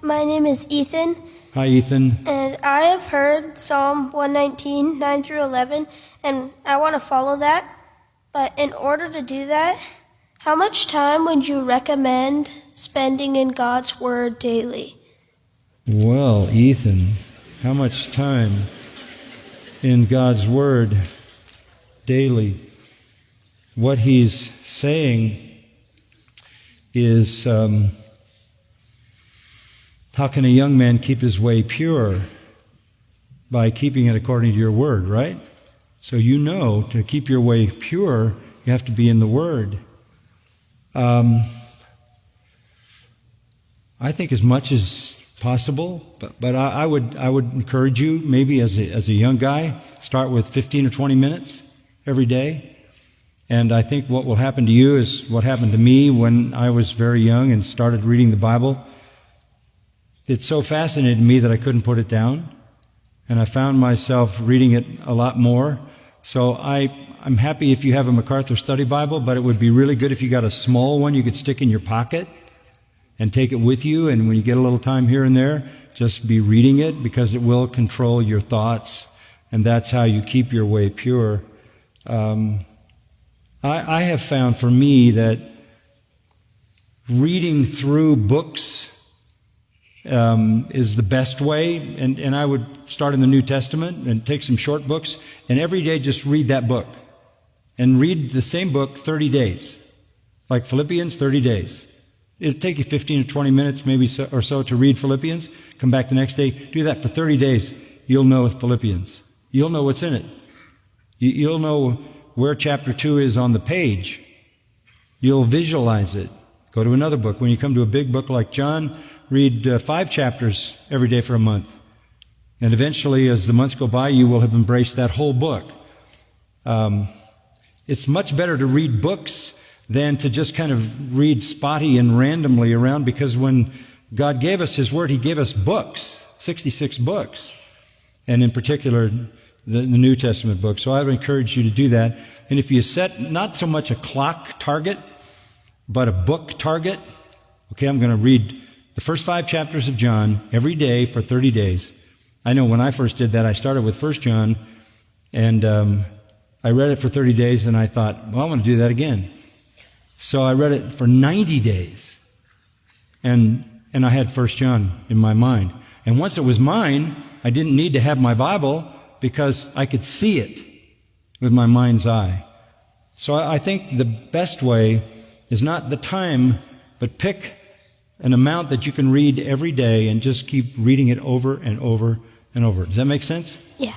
My name is Ethan, Hi, Ethan. and I have heard Psalm 119, 9 through 11, and I want to follow that. But in order to do that, how much time would you recommend spending in God's Word daily? Well, Ethan, how much time in God's Word daily? What he's saying is, how can a young man keep his way pure? By keeping it according to your Word, right? So you know, to keep your way pure, you have to be in the Word. I think as much as possible, but I would encourage you, maybe as a young guy, start with 15 or 20 minutes every day. And I think what will happen to you is what happened to me when I was very young and started reading the Bible. It so fascinated me that I couldn't put it down, and I found myself reading it a lot more. So I'm happy if you have a MacArthur Study Bible, but it would be really good if you got a small one you could stick in your pocket and take it with you, and when you get a little time here and there, just be reading it, because it will control your thoughts, and that's how you keep your way pure. I have found for me that reading through books is the best way, and I would start in the New Testament and take some short books, and every day just read that book, and read the same book 30 days, like Philippians, 30 days. It'll take you 15 or 20 minutes maybe or so to read Philippians. Come back the next day, do that for 30 days. You'll know Philippians. You'll know what's in it. You'll know where chapter 2 is on the page. You'll visualize it. Go to another book. When you come to a big book like John, read 5 chapters every day for a month. And eventually, as the months go by, you will have embraced that whole book. It's much better to read books than to just kind of read spotty and randomly around, because when God gave us His Word, He gave us books, 66 books, and in particular, the New Testament books. So I would encourage you to do that. And if you set not so much a clock target, but a book target, okay, I'm going to read the first 5 chapters of John every day for 30 days. I know when I first did that, I started with 1 John, and I read it for 30 days, and I thought, well, I want to do that again. So I read it for 90 days, and I had 1 John in my mind. And once it was mine, I didn't need to have my Bible, because I could see it with my mind's eye. So I think the best way is not the time, but pick an amount that you can read every day and just keep reading it over and over and over. Does that make sense? Yeah.